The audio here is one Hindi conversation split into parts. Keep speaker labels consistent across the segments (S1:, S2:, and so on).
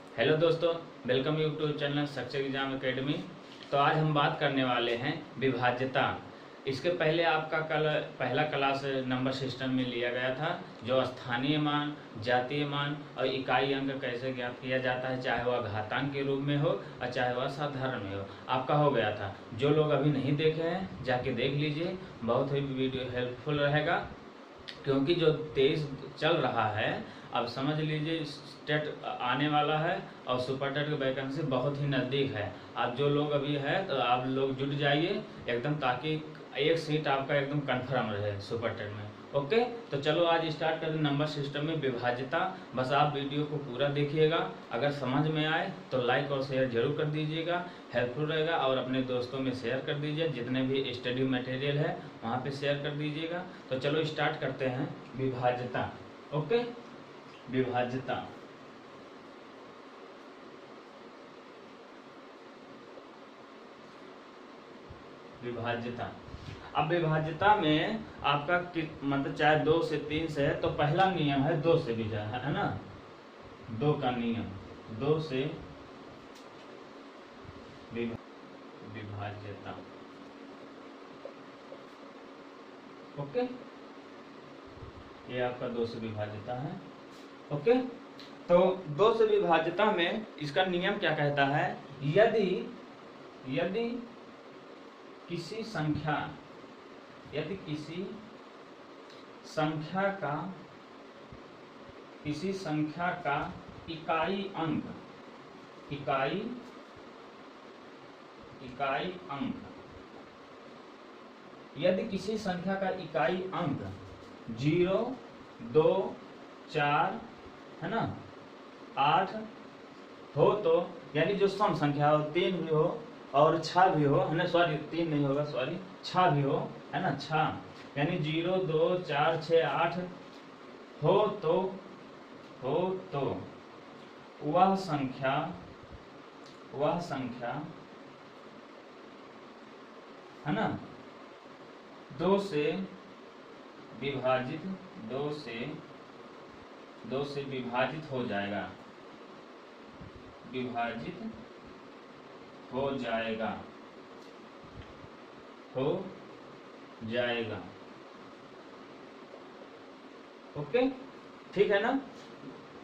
S1: हेलो दोस्तों, welcome YouTube channel success exam academy. तो आज हम बात करने वाले हैं विभाज्यता। इसके पहले आपका कल पहला क्लास नंबर सिस्टम में लिया गया था, जो स्थानीय मान, जातीय मान और इकाई अंक कैसे ज्ञात किया जाता है, चाहे वह घातांक के रूप में हो और चाहे वह साधारण में हो, आपका हो गया था। जो लोग अभी नहीं देखे हैं जाके देख लीजिए, बहुत ही वीडियो हेल्पफुल रहेगा। क्योंकि जो 23 चल रहा है, अब समझ लीजिए स्टेट आने वाला है और सुपर टेट की वैकेंसी बहुत ही नज़दीक है। आप जो लोग अभी है तो आप लोग जुट जाइए एकदम, ताकि एक सीट आपका एकदम कंफर्म रहे सुपर टेट में। ओके, तो चलो आज स्टार्ट करते नंबर सिस्टम में विभाज्यता। बस आप वीडियो को पूरा देखिएगा, अगर समझ में आए तो लाइक और शेयर जरूर कर दीजिएगा, हेल्पफुल रहेगा। और अपने दोस्तों में शेयर कर दीजिए, जितने भी स्टडी मटेरियल है वहाँ पे शेयर कर दीजिएगा। तो चलो स्टार्ट करते हैं विभाज्यता। ओके, विभाज्यता। विभाज्यता, अब विभाज्यता में आपका मतलब चाहे 2 से 3 से है, तो पहला नियम है 2 से विभाजन, है ना। 2 का नियम, 2 से विभाज्यता। ओके, ये आपका 2 से विभाज्यता है। ओके, तो 2 से विभाज्यता में इसका नियम क्या कहता है, यदि यदि किसी संख्या यदि किसी संख्या का इकाई अंक यदि किसी संख्या का इकाई अंक 0, 2, 4 है ना, 8 हो, तो यानी जो सम संख्या हो, 3 भी हो और 6 भी हो, है ना, सॉरी 3 नहीं होगा, सॉरी 6 भी हो, है ना, 6 यानी 0, 2, 4, 6, 8 हो तो वह संख्या है ना 2 से विभाजित हो जाएगा, ओके, ठीक है ना।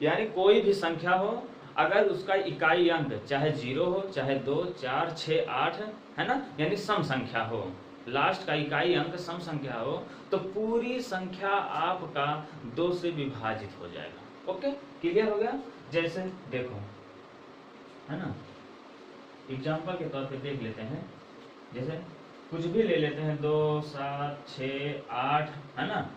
S1: यानी कोई भी संख्या हो, अगर उसका इकाई अंक चाहे 0 हो, चाहे 2, 4, 6, 8 है ना, यानी सम संख्या हो, लास्ट का इकाई अंक सम संख्या हो, तो पूरी संख्या आपका 2 से विभाजित हो जाएगा। ओके, क्लियर हो गया। जैसे देखो, है ना, एग्जाम्पल के तौर पे देख लेते हैं, जैसे कुछ भी ले लेते हैं, 2, 7, 6, 8 है ना,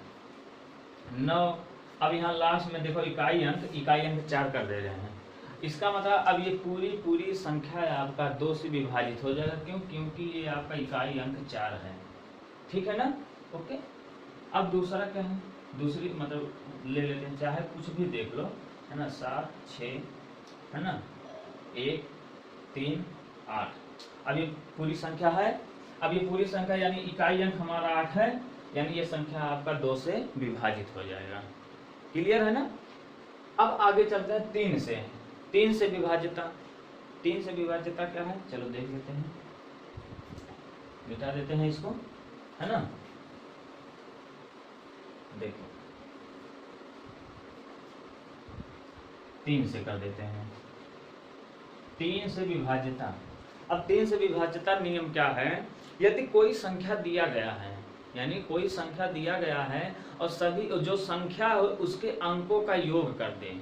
S1: 9। अब यहाँ लास्ट में देखो इकाई अंक 4 कर दे रहे हैं। इसका मतलब अब ये पूरी संख्या आपका 2 से विभाजित हो जाएगा। क्यों? क्योंकि ये आपका इकाई अंक 4 है, ठीक है ना। ओके, अब दूसरा क्या है, दूसरी मतलब ले लेते हैं, चाहे कुछ भी देख लो, है ना, 7, 6 है ना, 1, 3, 8। अब ये पूरी संख्या है, अब ये पूरी संख्या यानी इकाई अंक हमारा 8 है, यानी ये संख्या आपका 2 से विभाजित हो जाएगा। क्लियर है ना। अब आगे चलते हैं 3 से। 3 से विभाज्यता, 3 से विभाज्यता क्या है, चलो देख लेते हैं, मिटा देते हैं इसको, है ना। देखो 3 से कर देते हैं, 3 से विभाज्यता। अब 3 से विभाज्यता नियम क्या है, यदि कोई संख्या दिया गया है, यानी कोई संख्या दिया गया है और सभी जो संख्या है उसके अंकों का योग कर दें,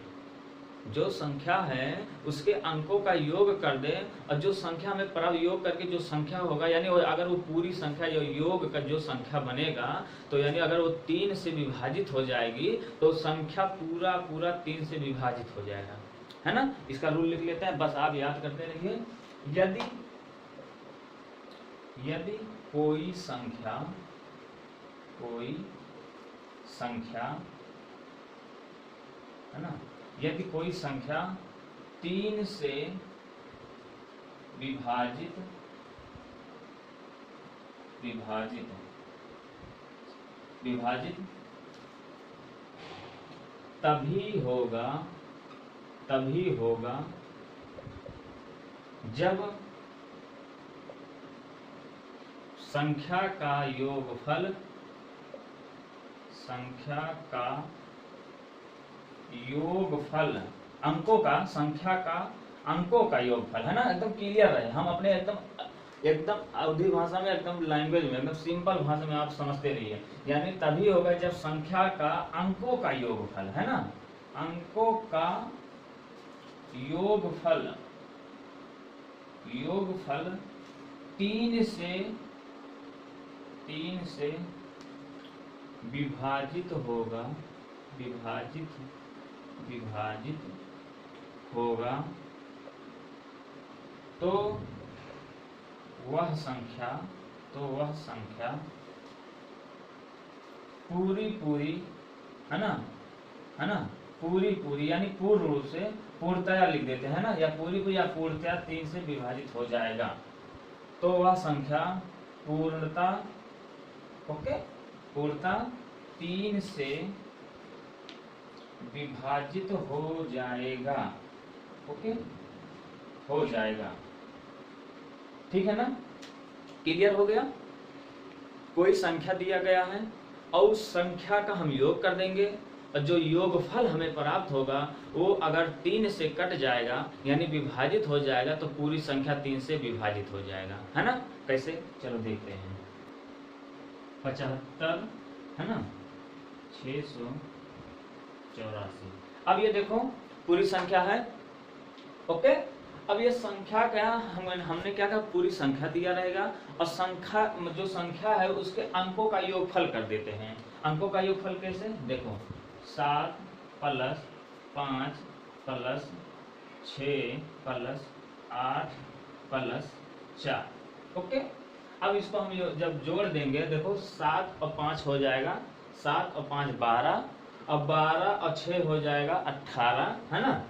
S1: जो संख्या है उसके अंकों का योग कर दे, और जो संख्या में प्रयोग करके जो संख्या होगा, यानी अगर वो पूरी संख्या जो योग का जो संख्या बनेगा, तो यानी अगर वो 3 से विभाजित हो जाएगी तो संख्या पूरा 3 से विभाजित हो जाएगा, है ना। इसका रूल लिख लेते हैं, बस आप याद करते रहिए। यदि कोई संख्या है ना, यदि कोई संख्या 3 से विभाजित तभी होगा जब संख्या का योगफल अंकों का संख्या का अंकों का योगफल है ना, एकदम क्लियर है। हम अपने एकदम अवधि भाषा में, एकदम लैंग्वेज में, एकदम सिंपल भाषा में आप समझते रहिए। यानी तभी होगा जब संख्या का अंकों का योगफल है ना, अंकों का योगफल 3 से विभाजित होगा तो वह संख्या पूरी है ना पूरी यानी पूर्ण रूप से, पूर्णतया लिख देते हैं ना, या पूरी या पूर्णतया 3 से विभाजित हो जाएगा तो वह संख्या पूर्णता 3 से विभाजित हो जाएगा। हो जाएगा, ठीक है ना, क्लियर हो गया। कोई संख्या दिया गया है और उस संख्या का हम योग कर देंगे और जो योगफल हमें प्राप्त होगा वो अगर 3 से कट जाएगा यानी विभाजित हो जाएगा तो पूरी संख्या 3 से विभाजित हो जाएगा, है ना। कैसे, चलो देखते हैं। 75 है ना, 684। अब ये देखो पूरी संख्या है, ओके। अब ये संख्या क्या, हमने क्या कहा, पूरी संख्या दिया रहेगा और जो संख्या है उसके अंकों का योगफल कर देते हैं। अंकों का योगफल कैसे, देखो 7 + 5 + 6 + 8 + 4, ओके। अब इसको हम जब जोड़ देंगे, देखो 7 और 5 हो जाएगा, 7 और 5 12, अब 12 और 6 हो जाएगा 18, है ना,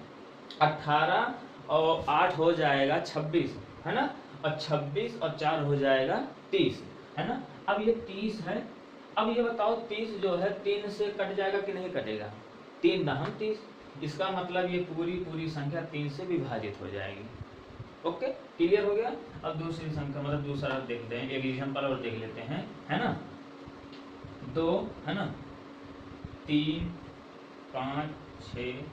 S1: 18 और 8 हो जाएगा 26, है ना, और 26 और 4 हो जाएगा 30, है ना। अब ये 30 है। अब ये बताओ 30 जो है 3 से कट जाएगा कि नहीं कटेगा, 3 दहम 30, इसका मतलब ये पूरी संख्या 3 से विभाजित हो जाएगी, ओके, क्लियर हो गया। अब दूसरी संख्या मतलब दूसरा देखते हैं, एक एग्जांपल और देख लेते हैं, है ना। 2 है ना, 3 5 6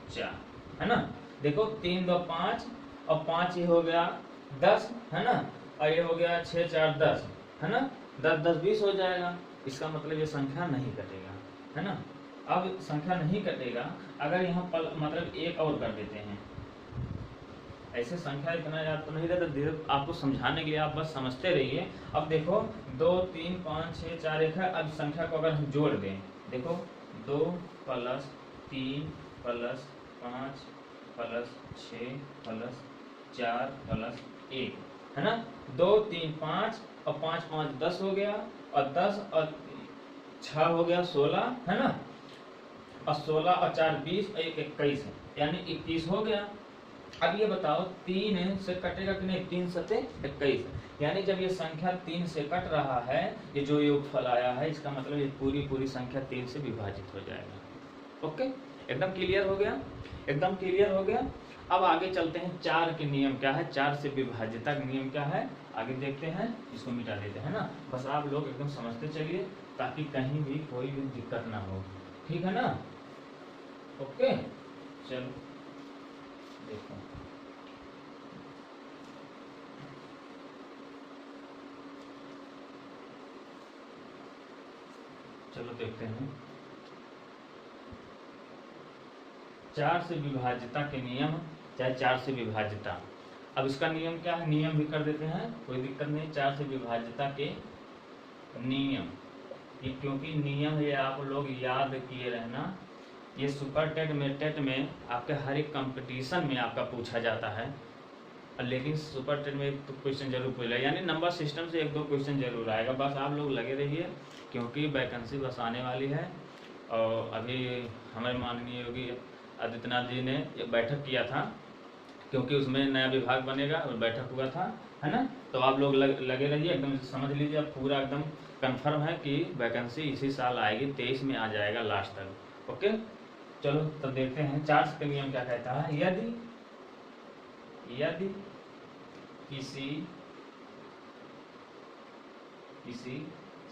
S1: 4, है ना। देखो 3 2 5 और 5 ये हो गया 10, है ना, और ये हो गया 6 4 10, है ना, 10 10 20 हो जाएगा। इसका मतलब ये संख्या नहीं कटेगा, है ना। अब संख्या नहीं कटेगा अगर यहाँ मतलब एक और कर देते हैं। ऐसे संख्या इतना याद तो नहीं रहता, धीरे आपको समझाने के लिए आप बस समझते रहिए। अब देखो 2 3 5 6 4 1 है। अब संख्या को अगर हम जोड़ दें, देखो 2 + 3 + 5 + 6 + 4 + 1, है ना। 2 3 5 और 5 5 10 हो गया, और 10 और 6 हो गया 16, है ना, और 16 और 4 20 और 1 21 है, यानी 21 हो गया। अब ये बताओ 3 से कटेगा कि नहीं, 3 7 21, यानी जब ये संख्या 3 से कट रहा है, ये जो योगफल आया है, इसका मतलब ये पूरी संख्या 3 से विभाजित हो जाएगा, ओके। एकदम क्लियर हो गया, एकदम क्लियर हो गया। अब आगे चलते हैं, 4 के नियम क्या है, 4 से विभाज्यता का नियम क्या है, आगे देखते हैं। इसको मिटा देते हैं ना, बस आप लोग एकदम समझते चलिए ताकि कहीं भी कोई भी दिक्कत ना हो, ठीक है ना, ओके। चलो देखो, चलो देखते हैं 4 से विभाज्यता के नियम, चाहे 4 से विभाज्यता। अब इसका नियम क्या है, नियम भी कर देते हैं, कोई दिक्कत नहीं। 4 से विभाज्यता के नियम, ये क्योंकि नियम ये आप लोग याद किए रहना, ये सुपर टेट में आपके हर एक कंपटीशन में आपका पूछा जाता है, लेकिन सुपर टेट में एक तो क्वेश्चन जरूर पूछेगा, यानी नंबर सिस्टम से 1-2 क्वेश्चन जरूर आएगा। बस आप लोग लगे रहिए क्योंकि वैकेंसी बस आने वाली है। और अभी हमारे माननीय योगी आदित्यनाथ जी ने बैठक किया था, क्योंकि उसमें नया विभाग बनेगा और बैठक हुआ था, है ना। तो आप लोग लगे रहिए, एकदम समझ लीजिए, अब पूरा एकदम कंफर्म है कि वैकेंसी इसी साल आएगी, 23 में आ जाएगा लास्ट तक, ओके। चलो तब देखते हैं 4 के नियम क्या कहता है। यदि किसी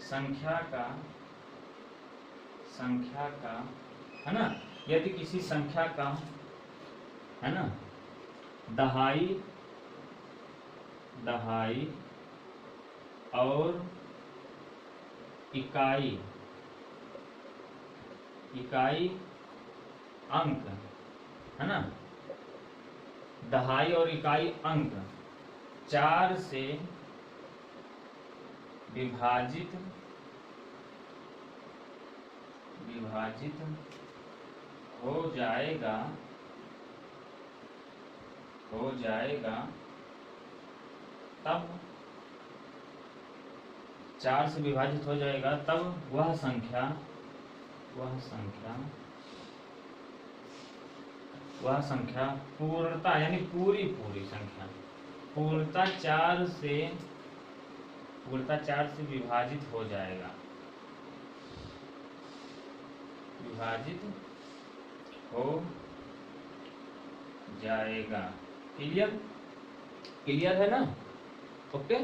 S1: संख्या का है ना, यदि किसी संख्या का है ना दहाई और इकाई अंक है ना, दहाई और इकाई अंक 4 से विभाजित हो जाएगा तब 4 से विभाजित हो जाएगा तब वह संख्या पूर्णता यानी पूरी संख्या पूर्णता 4 से विभाजित हो जाएगा, क्लियर है ना। ओके।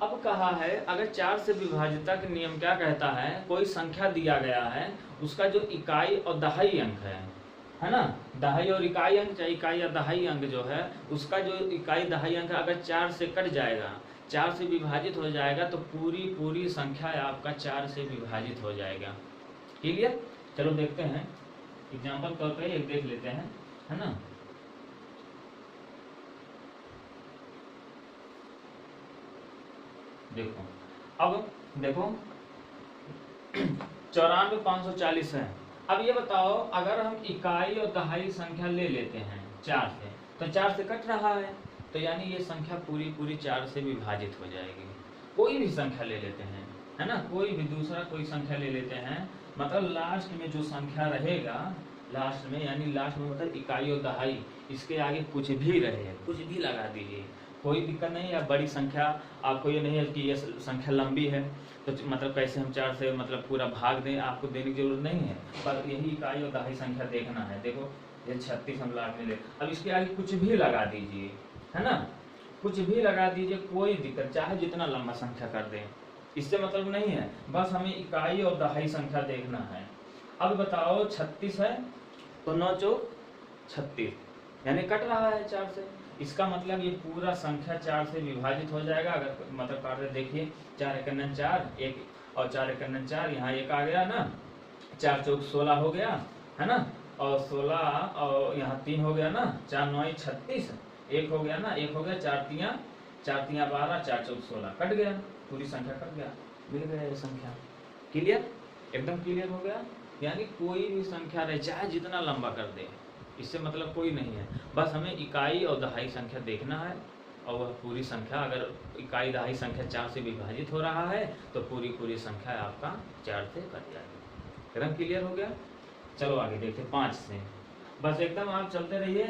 S1: अब कहा है अगर 4 से विभाजितता के नियम क्या कहता है, कोई संख्या दिया गया है उसका जो इकाई और दहाई अंक है ना, दहाई और इकाई अंक चाहे इकाई या दहाई अंक जो है उसका जो इकाई दहाई अंक अगर 4 से कट जाएगा, 4 से विभाजित हो जाएगा तो पूरी संख्या आपका 4 से विभाजित हो जाएगा। क्लियर। चलो देखते हैं एग्जाम्पल तौर पे एक देख लेते हैं है ना। देखो अब देखो 94,540 है। अब ये बताओ अगर हम इकाई और दहाई संख्या ले लेते हैं 4 से तो 4 से कट रहा है तो यानी ये संख्या पूरी 4 से विभाजित हो जाएगी। कोई भी संख्या ले लेते हैं है ना, कोई भी दूसरा कोई संख्या ले लेते हैं, मतलब लास्ट में जो संख्या रहेगा लास्ट में यानी लास्ट में मतलब इकाई और दहाई इसके आगे कुछ भी रहे कुछ भी लगा दीजिए, कोई दिक्कत नहीं। या बड़ी संख्या आपको ये नहीं है कि ये संख्या लंबी है तो मतलब कैसे हम 4 से मतलब पूरा भाग दें, आपको देने की जरूरत नहीं है, पर यही इकाई और दहाई संख्या देखना है। देखो ये 36 हम लाख में ले, अब इसके आगे कुछ भी लगा दीजिए है ना, कुछ भी लगा दीजिए कोई दिक्कत, चाहे जितना लंबा संख्या कर दें, इससे मतलब नहीं है, बस हमें इकाई और दहाई संख्या देखना है। अब बताओ 36 है तो 9 चौक 36 यानी कट रहा है 4 से, इसका मतलब ये पूरा संख्या 4 से विभाजित हो जाएगा। अगर मतलब काट दे देखिए 4 एकन्नन 4 एक और 4 एकन्नन 4 यहाँ एक आ गया ना, 4 चौक 16 हो गया है ना, और 16 और यहाँ 3 हो गया ना, 4 9 36 एक हो गया ना, एक हो गया 4 3 12 4 चौक 16 कट गया, पूरी संख्या कट गया, मिल गया ये संख्या। क्लियर, एकदम क्लियर हो गया। यानी कोई भी संख्या रहे चाहे जितना लंबा कर दे इससे मतलब कोई नहीं है, बस हमें इकाई और दहाई संख्या देखना है और वह पूरी संख्या अगर इकाई दहाई संख्या 4 से विभाजित हो रहा है तो पूरी संख्या आपका 4 से कट जाएगी। एकदम क्लियर हो गया। चलो आगे देखते 5 से, बस एकदम आप चलते रहिए।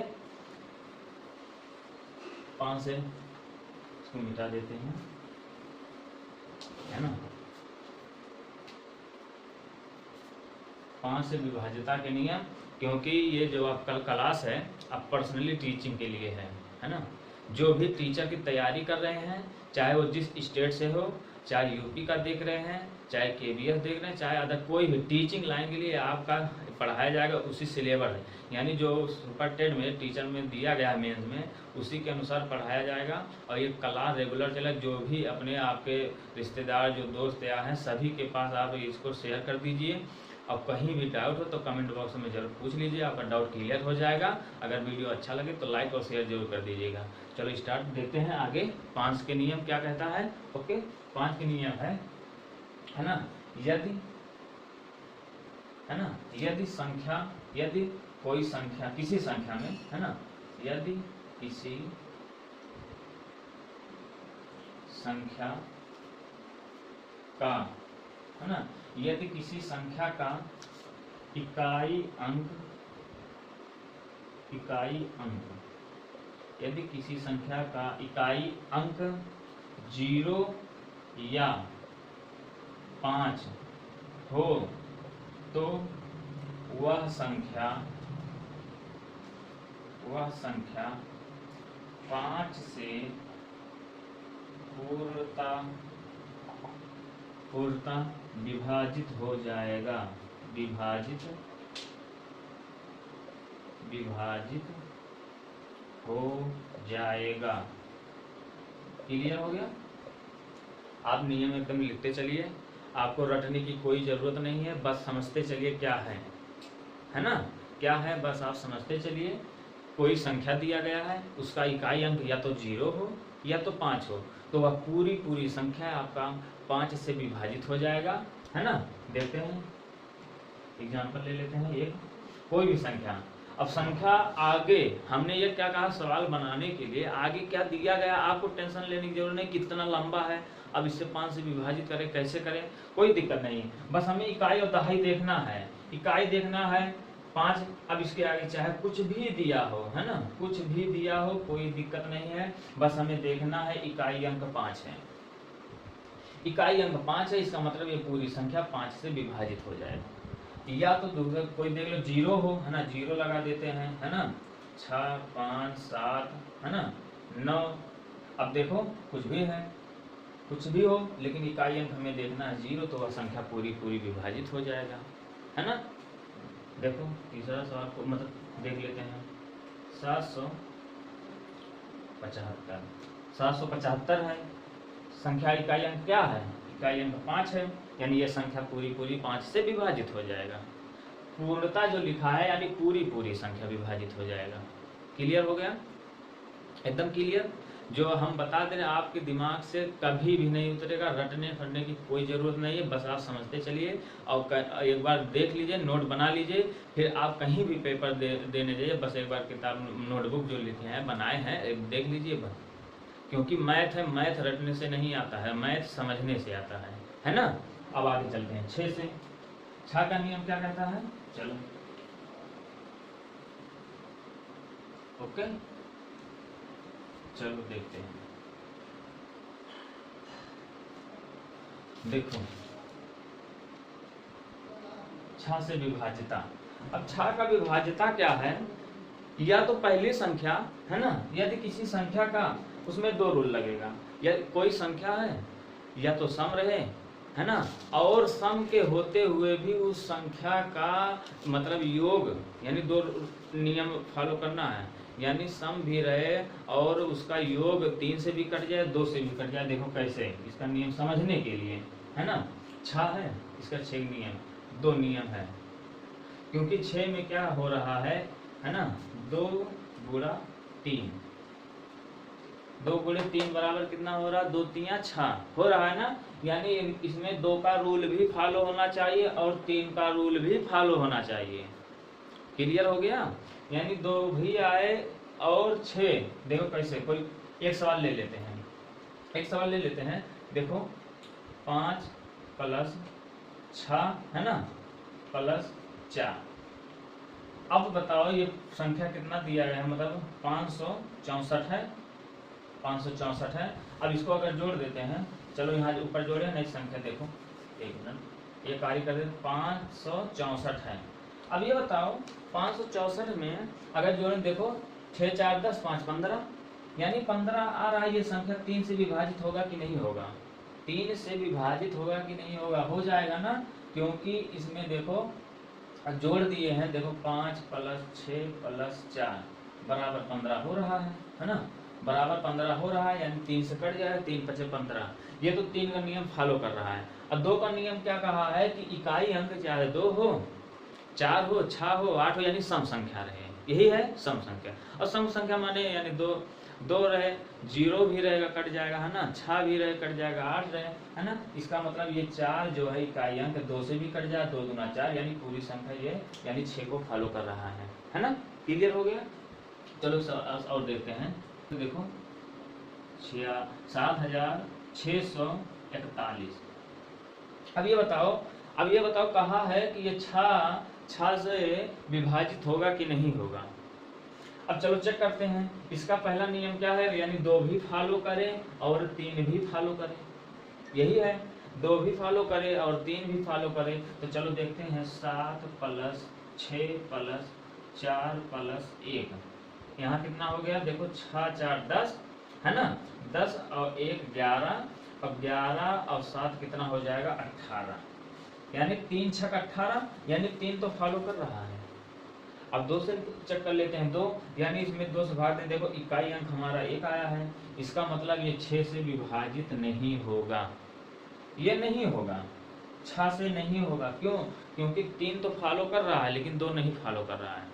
S1: 5 से इसको मिटा देते हैं है ना। 5 से विभाज्यता के नियम, क्योंकि ये जो आप कल क्लास है आप पर्सनली टीचिंग के लिए है ना। जो भी टीचर की तैयारी कर रहे हैं चाहे वो जिस स्टेट से हो, चाहे यूपी का देख रहे हैं, चाहे केबीएस देख रहे हैं, चाहे अदर कोई भी टीचिंग लाइन के लिए आपका पढ़ाया जाएगा उसी सिलेबस है, यानी जो सुपर टेट में टीचर में दिया गया है मेंस में उसी के अनुसार पढ़ाया जाएगा। और ये क्लास रेगुलर चले, जो भी अपने आपके रिश्तेदार जो दोस्त या हैं सभी के पास आप इसको शेयर कर दीजिए। और कहीं भी डाउट हो तो कमेंट बॉक्स में जरूर पूछ लीजिए, आपका डाउट क्लियर हो जाएगा। अगर वीडियो अच्छा लगे तो लाइक और शेयर जरूर कर दीजिएगा। चलो स्टार्ट देते हैं आगे। 5 के नियम क्या कहता है। ओके 5 के नियम है ना, यदि कोई संख्या किसी संख्या में है ना, यदि किसी संख्या का है ना, यदि किसी संख्या का इकाई अंक यदि किसी संख्या का इकाई अंक 0 या 5 हो तो वह संख्या 5 से पूर्णता विभाजित हो जाएगा, विभाजित हो जाएगा। क्लियर हो गया? आप नियम एकदम लिखते चलिए, आपको रटने की कोई जरूरत नहीं है, बस समझते चलिए क्या है ना, क्या है बस आप समझते चलिए। कोई संख्या दिया गया है, उसका इकाई अंक या तो 0 हो या तो 5 हो, तो वह पूरी संख्या आपका 5 से विभाजित हो जाएगा, है ना। देखते हैं एग्जाम्पल ले लेते हैं एक, कोई भी संख्या। अब संख्या आगे हमने ये क्या कहा, सवाल बनाने के लिए आगे क्या दिया गया आपको टेंशन लेने की जरूरत नहीं, कितना लंबा है, अब इससे 5 से विभाजित करें, कैसे करें, कोई दिक्कत नहीं है। बस हमें इकाई और दहाई देखना है, इकाई देखना है 5। अब इसके आगे चाहे कुछ भी दिया हो, है ना, कुछ भी दिया हो, कोई दिक्कत नहीं है, बस हमें देखना है इकाई अंक 5 है। इकाई अंक 5 है, इसका मतलब ये पूरी संख्या 5 से विभाजित हो जाएगा। या तो दूसरा कोई देख लो 0 हो, है ना, 0 लगा देते हैं, है ना, 6, 5, 7, है ना, 9। अब देखो कुछ भी है, कुछ भी हो, लेकिन इकाई अंक हमें देखना है 0, तो वह संख्या पूरी विभाजित हो जाएगा, है ना। देखो तीसरा सवाल को मतलब देख लेते हैं, 775 है संख्या, इकाई अंक क्या है, इकाई अंक 5 है, यानी ये संख्या पूरी 5 से विभाजित हो जाएगा। पूर्णता जो लिखा है यानी पूरी संख्या विभाजित हो जाएगा। क्लियर हो गया? एकदम क्लियर। जो हम बता दे रहे हैं आपके दिमाग से कभी भी नहीं उतरेगा, रटने फटने की कोई ज़रूरत नहीं है, बस आप समझते चलिए और एक बार देख लीजिए, नोट बना लीजिए, फिर आप कहीं भी पेपर देने जाइए, बस एक बार किताब नोटबुक जो लिखे हैं बनाए हैं देख लीजिए बस। क्योंकि मैथ है, मैथ रटने से नहीं आता है, मैथ समझने से आता है ना। अब आगे चलते हैं 6 से। 6 का नियम क्या कहता है, चलो ओके, चलो देखते हैं। देखो 6 से विभाजिता। अब 6 का विभाजिता क्या है, या तो पहली संख्या, है ना, यदि किसी संख्या का उसमें 2 रूल लगेगा, या कोई संख्या है या तो सम रहे, है ना, और सम के होते हुए भी उस संख्या का मतलब योग, यानी 2 नियम फॉलो करना है, यानी सम भी रहे और उसका योग 3 से भी कट जाए, 2 से भी कट जाए। देखो कैसे, इसका नियम समझने के लिए, है ना। 6 है, इसका 6 नियम, 2 नियम है, क्योंकि 6 में क्या हो रहा है ना, 2 गुणा 3, 2 गुणे 3 बराबर कितना हो रहा है, 2 3 6 हो रहा है ना। यानी इसमें 2 का रूल भी फॉलो होना चाहिए और 3 का रूल भी फॉलो होना चाहिए। क्लियर हो गया? यानी 2 भी आए और 6। देखो कैसे, कोई एक सवाल ले लेते हैं, देखो 5 + 6 है ना, + 4। अब बताओ ये संख्या कितना दिया गया है, मतलब 564 है, 564 है। अब इसको अगर जोड़ देते हैं, चलो यहाँ ऊपर जोड़े, नई संख्या देखो, एक मिनट ये कार्य कर देते, 564 है। अब ये बताओ 564 में अगर जोड़े, देखो 6 4 10 5 15, यानी 15 आ रहा है। ये संख्या 3 से विभाजित होगा कि नहीं होगा, 3 से विभाजित होगा कि नहीं होगा, हो जाएगा ना, क्योंकि इसमें देखो जोड़ दिए हैं, देखो 5 + 6 + 4 बराबर 15 हो रहा है ना, बराबर 15 हो रहा है, यानी 3 से कट जाएगा, 3 × 5 = 15। ये तो 3 का नियम फॉलो कर रहा है। अब 2 का नियम क्या कहा है कि इकाई अंक चाहे 2 हो, 4 हो, 6 हो, 8 हो, यानी सम संख्या रहे, यही है सम संख्या। और सम संख्या माने यानी 2 रहे, 0 भी रहेगा कट जाएगा, है ना, 6 भी रहे कट जाएगा, 8 रहे, है ना। इसका मतलब ये 4 जो है इकाई अंक 2 से भी कट जाए, 2 दूना 4, यानी पूरी संख्या ये यानी 6 को फॉलो कर रहा है ना। क्लियर हो गया? चलो और देखते हैं, तो देखो 7641। अब ये बताओ कहा है कि ये 6 से विभाजित होगा कि नहीं होगा। अब चलो चेक करते हैं, इसका पहला नियम क्या है, यानी 2 भी फॉलो करें और 3 भी फॉलो करें, यही है, 2 भी फॉलो करें और 3 भी फॉलो करें। तो चलो देखते हैं, 7 + 6 + 4 + 1, यहाँ कितना हो गया, देखो 6 4 10, है ना। 10 और 1 11, अब 11 और 7 कितना हो जाएगा 18, यानी 3 छक 18, यानी 3 तो फॉलो कर रहा है। अब 2 से चेक कर लेते हैं, 2 यानी इसमें 2 से भाग दें, देखो इकाई अंक हमारा 1 आया है, इसका मतलब ये 6 से विभाजित नहीं होगा, ये नहीं होगा, 6 से नहीं होगा। क्यों? क्योंकि 3 तो फॉलो कर रहा है लेकिन 2 नहीं फॉलो कर रहा है।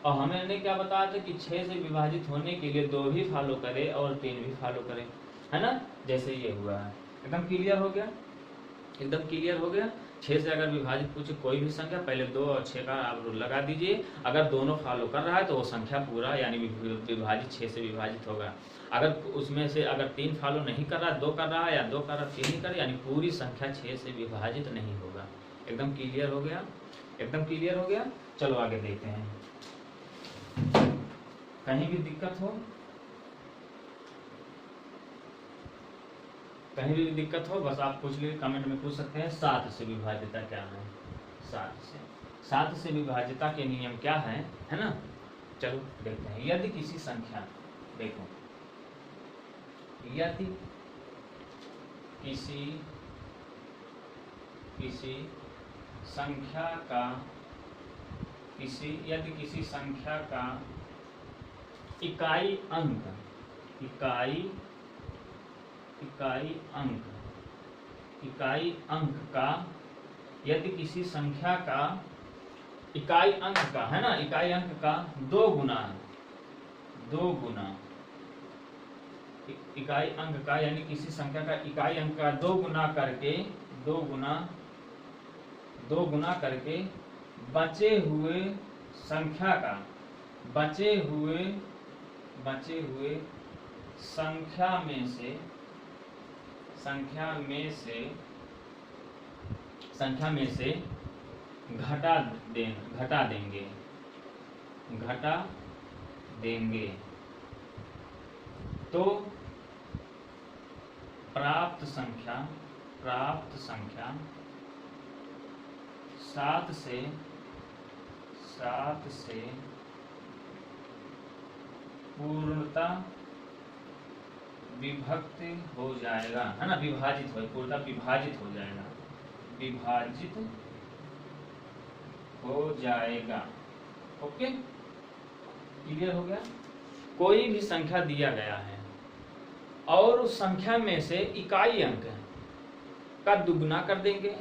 S1: और हमने क्या बताया था कि 6 से विभाजित होने के लिए 2 भी फॉलो करे और 3 भी फॉलो करे, है ना। जैसे ये हुआ है, एकदम क्लियर हो गया, एकदम क्लियर हो गया। 6 से अगर विभाजित पूछे कोई भी संख्या, पहले 2 और 6 का आप लगा दीजिए, अगर दोनों फॉलो कर रहा है तो वो संख्या पूरा यानी विभाजित 6 से विभाजित होगा। अगर उसमें से अगर 3 फॉलो नहीं कर रहा, 2 कर रहा है, या 2 कर रहा 3 नहीं कर, यानी पूरी संख्या 6 से विभाजित नहीं होगा। एकदम क्लियर हो गया, एकदम क्लियर हो गया। चलो आगे देखते हैं, कहीं भी दिक्कत हो, कहीं भी दिक्कत हो बस आप पूछ लीजिए, कमेंट में पूछ सकते हैं। 7 से विभाजिता क्या है, 7 से विभाजिता के नियम क्या है ना। चलो देखते हैं। यदि किसी संख्या, देखो यदि किसी संख्या का यदि किसी संख्या का इकाई अंक का यदि किसी संख्या का इकाई अंक का, है ना, इकाई अंक का 2 गुना इकाई अंक का, यानी किसी संख्या का इकाई अंक का 2 गुना करके बचे हुए संख्या में से घटा देंगे तो प्राप्त संख्या 7 से पूर्णता विभक्त हो जाएगा, है ना, पूर्णता विभाजित हो जाएगा। ओके, क्लियर हो गया। कोई भी संख्या दिया गया है और उस संख्या में से इकाई अंक का दुगना कर देंगे,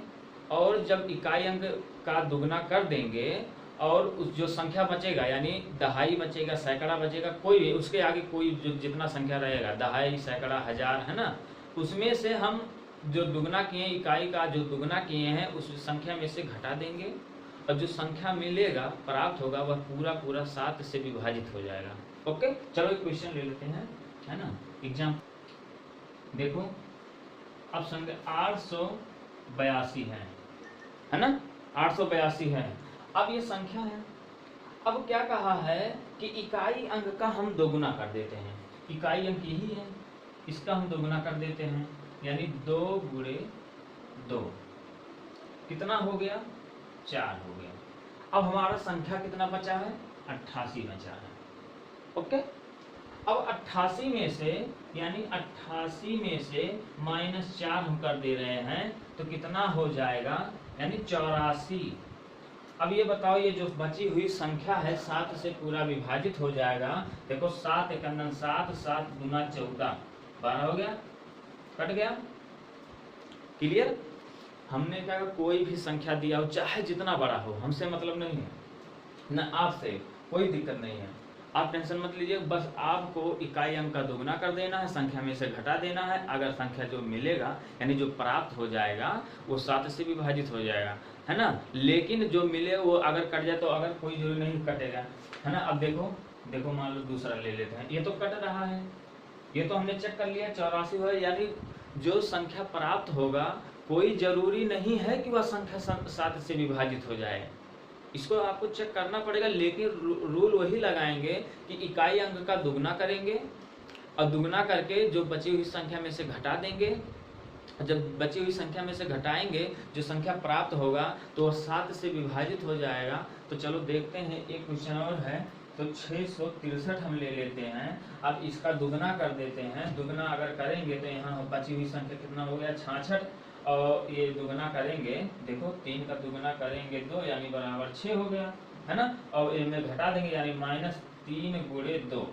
S1: और जब इकाई अंक का दुगना कर देंगे और उस जो संख्या बचेगा, यानी दहाई बचेगा, सैकड़ा बचेगा, कोई भी उसके आगे कोई जो जितना संख्या रहेगा, दहाई, सैकड़ा, हजार, है ना, उसमें से हम जो दुगना किए, इकाई का जो दुगना किए हैं उस संख्या में से घटा देंगे, और जो संख्या मिलेगा, प्राप्त होगा, वह पूरा 7 से विभाजित हो जाएगा। ओके, चलो एक क्वेश्चन ले लेते हैं, है ना, एग्जाम। देखो अब संख्या 882 है ना, 882 है। अब ये संख्या है, अब क्या कहा है कि इकाई अंक का हम दोगुना कर देते हैं, इकाई अंक यही है, इसका हम दोगुना कर देते हैं, यानी 2 गुणे 2 कितना हो गया, 4 हो गया। अब हमारा संख्या कितना बचा है, 88 बचा है। ओके, अब 88 में से, यानी 88 में से -4 हम कर दे रहे हैं तो कितना हो जाएगा, यानी 84। अब ये बताओ, ये जो बची हुई संख्या है 7 से पूरा विभाजित हो जाएगा। देखो 7 एकंदन 7, 7 गुना 14, 12 हो गया, कट गया। क्लियर। हमने कहा कोई भी संख्या दिया हो, चाहे जितना बड़ा हो, हमसे मतलब नहीं है ना, आपसे कोई दिक्कत नहीं है, आप टेंशन मत लीजिए। बस आपको इकाई अंक का दोगुना कर देना है, संख्या में से घटा देना है। अगर संख्या जो मिलेगा, यानी जो प्राप्त हो जाएगा, वो 7 से विभाजित हो जाएगा, है ना। लेकिन जो मिले वो अगर कट जाए तो अगर कोई जरूरी नहीं कटेगा, है ना। अब देखो मान लो दूसरा ले लेते हैं, ये तो कट रहा है, ये तो हमने चेक कर लिया 84 है, यानी जो संख्या प्राप्त होगा कोई जरूरी नहीं है कि वह संख्या 7 से विभाजित हो जाए, इसको आपको चेक करना पड़ेगा। लेकिन रूल वही लगाएंगे कि इकाई अंक का दुगना करेंगे और दुगना करके जो बची हुई संख्या में से घटा देंगे। जब बची हुई संख्या में से घटाएंगे, जो संख्या प्राप्त होगा तो वह 7 से विभाजित हो जाएगा। तो चलो देखते हैं, एक क्वेश्चन और है तो 663 हम ले लेते हैं। अब इसका दुगना कर देते हैं। दुगना अगर करेंगे तो यहाँ बची हुई संख्या कितना हो गया 66, और ये दुगना करेंगे, देखो 3 का दुगना करेंगे 2 यानी बराबर 6 हो गया, है ना। और इनमें घटा देंगे यानी -3 गुणे 2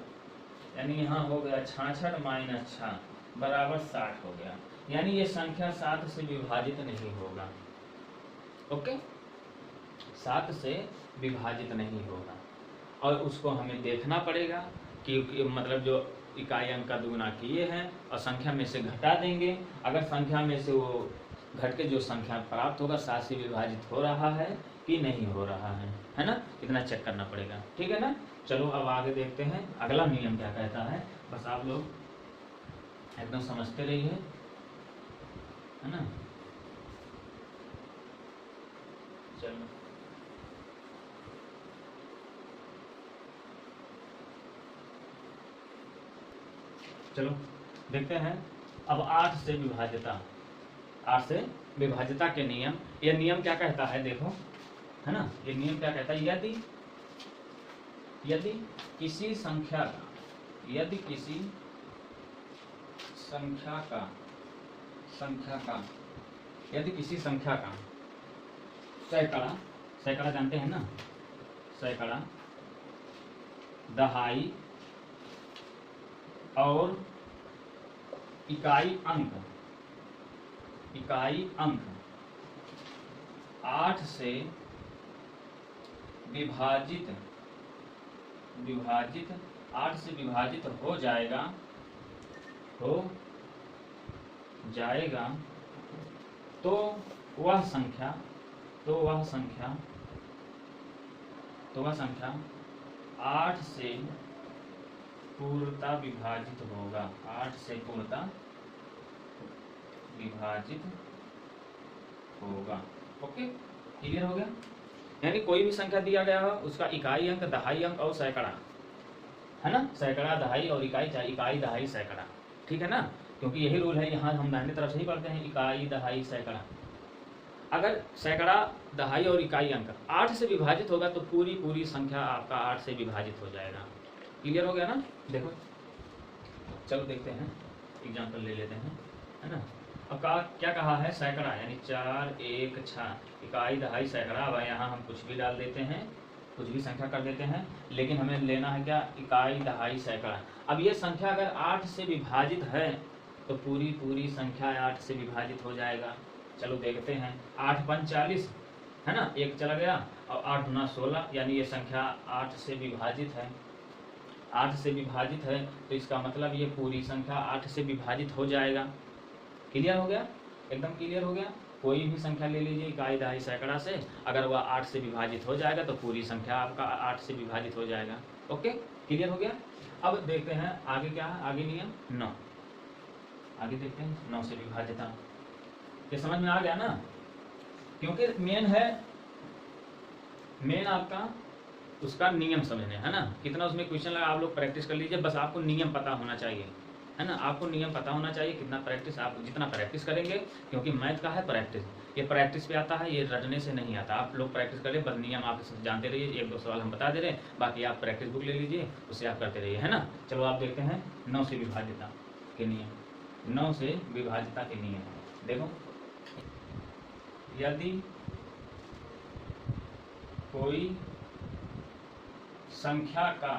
S1: यानी यहाँ हो गया 66 - 6 बराबर 60 हो गया। यानी ये संख्या 7 से विभाजित नहीं होगा। ओके, 7 से विभाजित नहीं होगा। और उसको हमें देखना पड़ेगा कि मतलब जो इकाई अंक का दुगुना किए हैं और संख्या में से घटा देंगे। अगर संख्या में से वो घट के जो संख्या प्राप्त होगा 7 से विभाजित हो रहा है कि नहीं हो रहा है ना, इतना चेक करना पड़ेगा। ठीक है ना। चलो अब आगे देखते हैं अगला नियम क्या कहता है। बस आप लोग एकदम समझते रहिए, है ना। चलो चलो देखते हैं अब 8 से विभाज्यता। 8 से विभाज्यता के नियम, यह नियम क्या कहता है देखो, है ना। ये नियम क्या कहता है, यदि किसी संख्या का, यदि किसी संख्या का यदि किसी संख्या का सैकड़ा जानते हैं ना, सैकड़ा, दहाई और इकाई अंक 8 से विभाजित 8 से विभाजित हो जाएगा तो वह संख्या 8 से पूर्णतः विभाजित होगा। 8 से पूर्णतः विभाजित होगा। ओके, क्लियर हो गया। यानी कोई भी संख्या दिया गया हो उसका इकाई अंक, दहाई अंक और सैकड़ा, है ना। सैकड़ा, दहाई और इकाई, चाहे इकाई, दहाई, सैकड़ा, ठीक है ना। क्योंकि यही रूल है, यहाँ हम दाहिने तरफ से ही पढ़ते हैं, इकाई, दहाई, सैकड़ा। अगर सैकड़ा, दहाई और इकाई अंक 8 से विभाजित होगा तो पूरी संख्या आपका 8 से विभाजित हो जाएगा। क्लियर हो गया ना। देखो चलो देखते हैं, एग्जाम्पल ले लेते हैं, है ना। अब क्या कहा है, सैकड़ा यानी 4, 1, 6, इकाई, दहाई, सैकड़ा। अब यहाँ हम कुछ भी डाल देते हैं, कुछ भी संख्या कर देते हैं, लेकिन हमें लेना है क्या, इकाई, दहाई, सैकड़ा। अब ये संख्या अगर 8 से विभाजित है तो पूरी संख्या 8 से विभाजित हो जाएगा। चलो देखते हैं, 8 पंच 40, है ना, 1 चला गया, और 8 गुना 16 यानी ये संख्या 8 से विभाजित है। 8 से विभाजित है तो इसका मतलब ये पूरी संख्या 8 से विभाजित हो जाएगा। क्लियर हो गया, एकदम क्लियर हो गया। कोई भी संख्या ले लीजिए इकाई, दहाई, सैकड़ा से, अगर वह 8 से विभाजित हो जाएगा तो पूरी संख्या आपका 8 से विभाजित हो जाएगा। ओके, क्लियर हो गया। अब देखते हैं आगे क्या है, आगे नियम 9। आगे देखते हैं 9 से विभाज्यता। ये समझ में आ गया ना, क्योंकि मेन आपका उसका नियम समझने, है ना। कितना उसमें क्वेश्चन लगा आप लोग प्रैक्टिस कर लीजिए, बस आपको नियम पता होना चाहिए, है ना। आपको नियम पता होना चाहिए। कितना प्रैक्टिस, आप जितना प्रैक्टिस करेंगे, क्योंकि मैथ का है प्रैक्टिस, ये प्रैक्टिस पे आता है, ये रटने से नहीं आता। आप लोग प्रैक्टिस करें, बस नियम आप जानते रहिए। 1-2 सवाल हम बता दे रहे हैं, बाकी आप प्रैक्टिस बुक ले लीजिए, उससे आप करते रहिए, है ना। चलो आप देखते हैं 9 से विभाज्यता के नियम। 9 से विभाज्यता के नियम देखो, यदि कोई संख्या का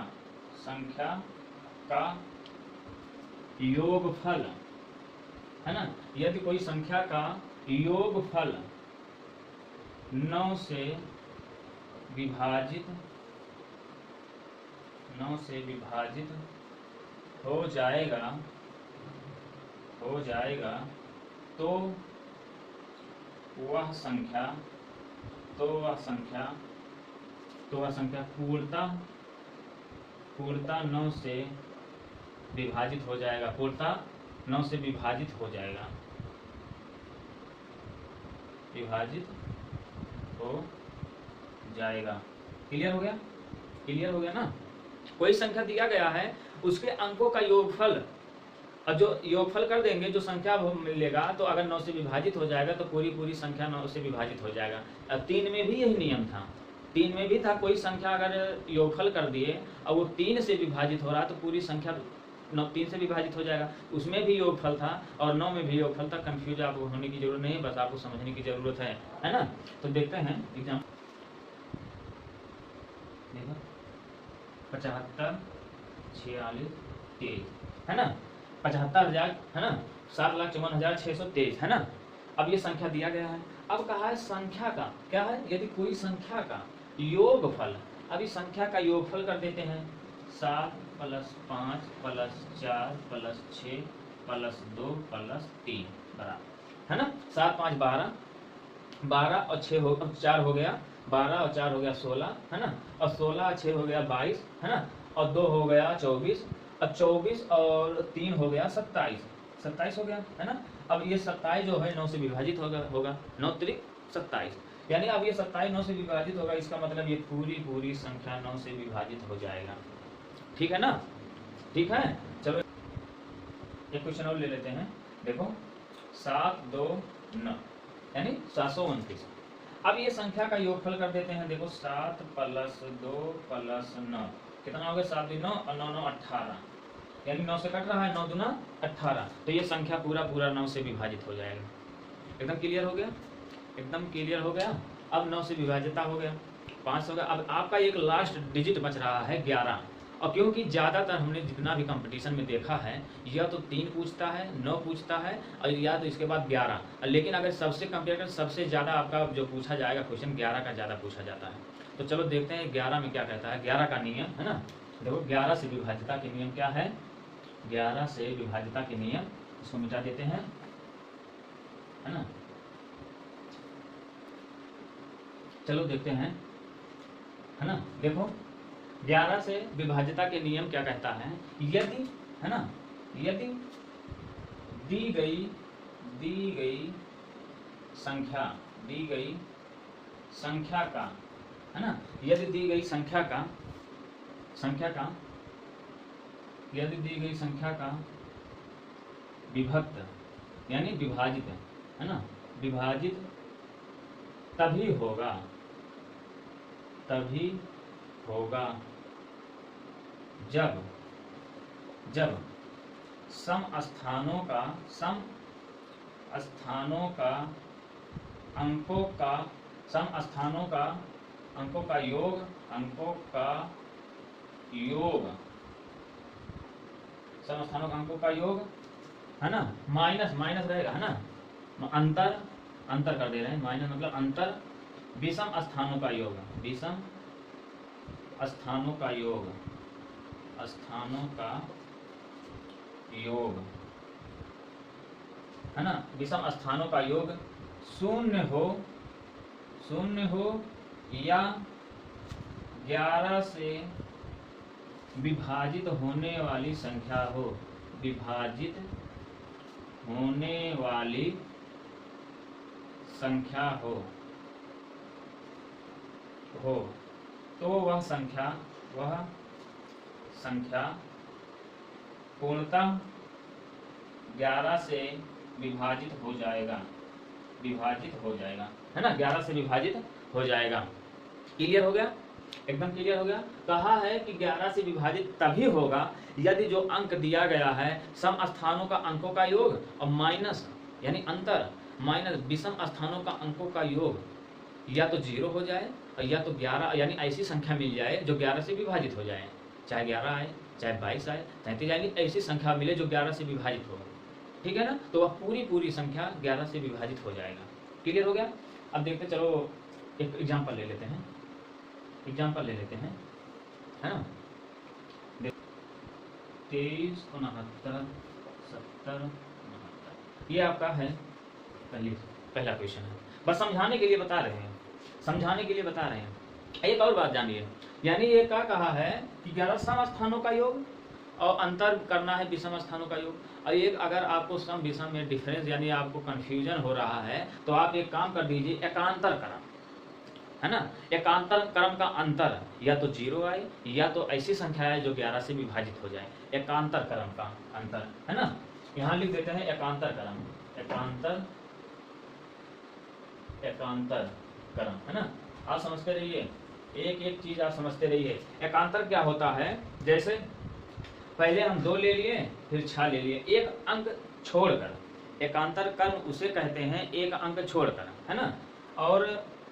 S1: योगफल, है ना, यदि कोई संख्या का योगफल 9 से विभाजित हो जाएगा तो वह संख्या पूर्णतः 9 से विभाजित हो जाएगा। पूर्णतः 9 से विभाजित हो जाएगा, क्लियर हो गया, क्लियर हो गया ना। कोई संख्या दिया गया है, उसके अंकों का योगफल, और जो योगफल कर देंगे, जो संख्या मिलेगा, तो अगर 9 से विभाजित हो जाएगा तो पूरी संख्या 9 से विभाजित हो जाएगा। अब 3 में भी यही नियम था, 3 में भी था, कोई संख्या अगर योगफल कर दिए और वो 3 से विभाजित हो रहा तो पूरी संख्या 3 से विभाजित हो जाएगा। उसमें भी योगफल था और 9 में भी योगफल था। कंफ्यूज आपको होने की जरूरत नहीं है, बस आपको समझने की जरूरत है ना। तो देखते हैं एग्जाम। देखो 75, 46, 23 है ना, 75,000 है ना, 7,54,623 है ना। अब ये संख्या दिया गया है। अब कहा है संख्या का क्या है, यदि कोई संख्या का योगफल, अभी संख्या का योगफल कर देते हैं 7 + 5 + 4 + 6 + 2 + 3 बराबर है ना, 7 5 12, 12 और 6 हो 4 हो गया, 12 और 4 हो गया 16 है ना, और 16 और 6 हो गया 22 है ना, और 2 हो गया 24, और 24 और 3 हो गया 27, 27 हो गया है ना। अब ये 27 जो है 9 से विभाजित होगा 9 त्रिक 27, यानी अब ये 27 9 से विभाजित होगा, इसका मतलब ये पूरी संख्या 9 से विभाजित हो जाएगा। ठीक है ना, ठीक है। चलो एक क्वेश्चन और ले लेते हैं। देखो 7 2 9 यानी 729। अब ये संख्या का योगफल कर देते हैं। देखो 7 + 2 + 9 कितना हो गया, 7 2 9 और 9 9 18, यानी 9 से कट रहा है, 9 दूना 18, तो ये संख्या पूरा 9 से विभाजित हो जाएगा। एकदम क्लियर हो गया, एकदम क्लियर हो गया। अब 9 से विभाजित हो गया, 5 हो गया। अब आपका एक लास्ट डिजिट बच रहा है 11, और क्योंकि ज़्यादातर हमने जितना भी कंपटीशन में देखा है, या तो 3 पूछता है, 9 पूछता है, और या तो इसके बाद 11, लेकिन अगर सबसे कंपेयर कर सबसे ज़्यादा आपका जो पूछा जाएगा क्वेश्चन 11 का ज़्यादा पूछा जाता है। तो चलो देखते हैं 11 में क्या कहता है। 11 का नियम है ना, देखो 11 से विभाजिता के नियम क्या है, 11 से विभाजिता के नियम, इसको मिटा देते हैं है ना। चलो देखते हैं है ना। देखो 11 से विभाजिता के नियम क्या कहता है, यदि है ना, यदि दी गई संख्या का है ना, यदि दी गई संख्या का यदि दी गई संख्या का विभक्त यानी विभाजित है ना, विभाजित तभी होगा जब सम स्थानों का योग है ना, माइनस रहेगा है ना, अंतर कर दे रहे हैं, माइनस मतलब अंतर, विषम स्थानों का योग है ना, विषम स्थानों का योग शून्य हो या 11 से विभाजित होने वाली संख्या हो, तो वह संख्या पूर्णतः 11 से विभाजित हो जाएगा है ना, 11 से विभाजित हो जाएगा। क्लियर हो गया, एकदम क्लियर हो गया। कहा है कि 11 से विभाजित तभी होगा यदि जो अंक दिया गया है सम स्थानों का अंकों का योग और माइनस यानी अंतर माइनस विषम स्थानों का अंकों का योग या तो 0 हो जाए और या तो 11 यानी ऐसी संख्या मिल जाए जो 11 से विभाजित हो जाए, चाहे 11 आए, चाहे 22 आए, 33 आएंगे, ऐसी संख्या मिले जो 11 से विभाजित हो। ठीक है ना, तो वह पूरी संख्या 11 से विभाजित हो जाएगा। क्लियर हो गया। अब देखते चलो एक एग्जाम्पल ले लेते हैं, है ना। 23 69 70 69 ये आपका है पहला क्वेश्चन है। बस समझाने के लिए बता रहे हैं, एक और बात जानिए, यानी ये क्या कहा है कि 11 सम स्थानों का योग और अंतर करना है विषम स्थानों का योग। और एक अगर आपको सम विषम में डिफरेंस यानी आपको कंफ्यूजन हो रहा है तो आप एक काम कर दीजिए, एकांतर क्रम है ना, एकांतर क्रम का अंतर या तो 0 आए या तो ऐसी संख्या है जो 11 से विभाजित हो जाए, एकांतर क्रम का अंतर है ना। यहाँ लिख देते हैं एकांतर क्रम है ना, आप समझते रहिए एक एक चीज आप समझते रहिए। एकांतर क्या होता है, जैसे पहले हम 2 ले लिए, फिर 6 ले लिए, एक अंक छोड़कर। एकांतर कर्म उसे कहते हैं एक अंक छोड़कर, है ना। और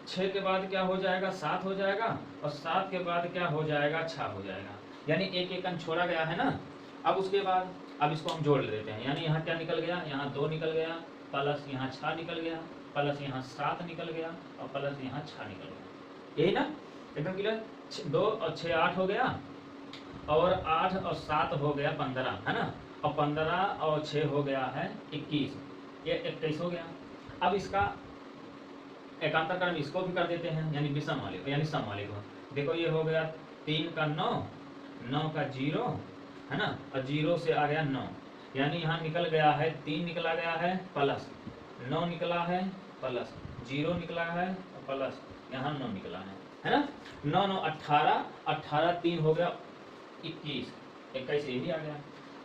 S1: 6 के बाद क्या हो जाएगा, 7 हो जाएगा, और 7 के बाद क्या हो जाएगा, 6 हो जाएगा, यानी एक एक अंक छोड़ा गया है ना। अब उसके बाद अब इसको हम जोड़ देते हैं, यानी यहाँ क्या निकल गया, यहाँ 2 निकल गया, प्लस यहाँ 6 निकल गया, प्लस यहाँ 7 निकल गया, और प्लस यहाँ 6 निकल गया, यही ना, एकदम क्लियर। 2 और 6 8 हो गया, और 8 और 7 हो गया 15, है ना, और 15 और 6 हो गया है 21, ये 21 हो गया। अब इसका एकांतर कर्म इसको भी कर देते हैं, यानी विषम वाले को, यानी सम वाले को। देखो ये हो गया 3 का 9, 9 का 0, है ना, और 0 से आ गया 9, यानी यहाँ निकल गया है 3 निकला गया है, प्लस 9 निकला है, प्लस 0 निकला है, और प्लस यहाँ 9 निकला है ना। 9 9 18, 18 3 हो गया 21, 21 ये भी आ गया।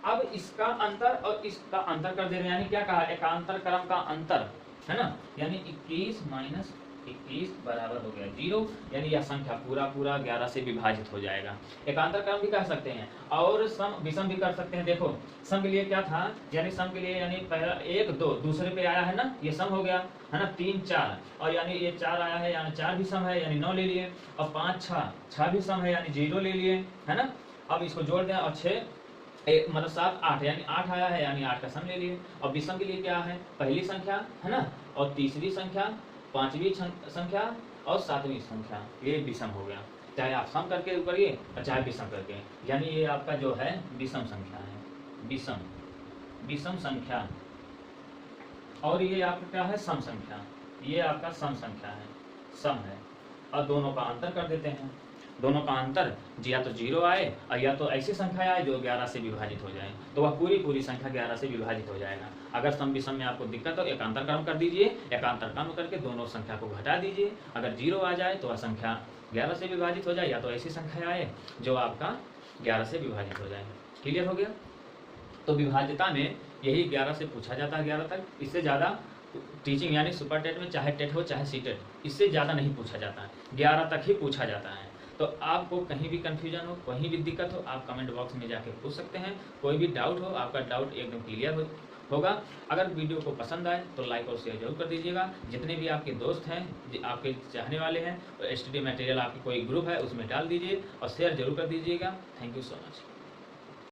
S1: अब इसका अंतर और इसका अंतर कर दे रहे हैं, यानी क्या कहा, एकांतर क्रम का अंतर, है ना, यानी 21 माइनस 21 बराबर हो गया 0, यानी यह संख्या पूरा पूरा 11 से विभाजित हो जाएगा। एकांतर क्रम भी कह सकते हैं, और सम विषम भी कर सकते हैं। देखो सम के लिए क्या था, यानी सम के लिए यानी पहला 1 2 दूसरे पे आया है ना, ये सम हो गया, है ना। 3 4, और यानी ये 4 आया है, यानी 4 भी सम है, यानी 9 ले लिए, और 5 6, 6 भी सम है, यानी 0 ले लिए, है ना। अब इसको जोड़ दें, और 6 मतलब 7 8, यानी 8 आया है, यानी 8 का सम ले लिए। और विषम के लिए क्या है, पहली संख्या, है ना, और तीसरी संख्या, पांचवी संख्या, और 7वीं संख्या, ये विषम हो गया। चाहे आप सम करके करिए और चाहे विषम करके, यानी ये आपका जो है विषम संख्या है, विषम संख्या। और ये आपका क्या है, सम संख्या, ये आपका सम संख्या है, सम है। और दोनों का अंतर कर देते हैं, दोनों का अंतर या तो 0 आए, और या तो ऐसी संख्या आए जो 11 से विभाजित हो जाए, तो वह पूरी संख्या 11 से विभाजित हो जाएगा। अगर सम विषम में आपको दिक्कत हो, एकांतर क्रम कर दीजिए, एकांतर क्रम करके दोनों संख्या को घटा दीजिए। अगर 0 आ जाए तो वह संख्या 11 से विभाजित हो जाए, या तो ऐसी संख्या आए जो आपका 11 से विभाजित हो जाए। क्लियर हो गया। तो विभाज्यता में यही 11 से पूछा जाता है, 11 तक। इससे ज़्यादा टीचिंग यानी सुपर टेट में चाहे टेट हो चाहे सी टेट, इससे ज़्यादा नहीं पूछा जाता है, 11 तक ही पूछा जाता है। तो आपको कहीं भी कंफ्यूजन हो, कहीं भी दिक्कत हो, आप कमेंट बॉक्स में जाके पूछ सकते हैं। कोई भी डाउट हो, आपका डाउट एकदम क्लियर होगा। अगर वीडियो को पसंद आए तो लाइक और शेयर जरूर कर दीजिएगा। जितने भी आपके दोस्त हैं, आपके चाहने वाले हैं, स्टडी मटेरियल आपकी कोई ग्रुप है उसमें डाल दीजिए और शेयर जरूर कर दीजिएगा। Thank you so much.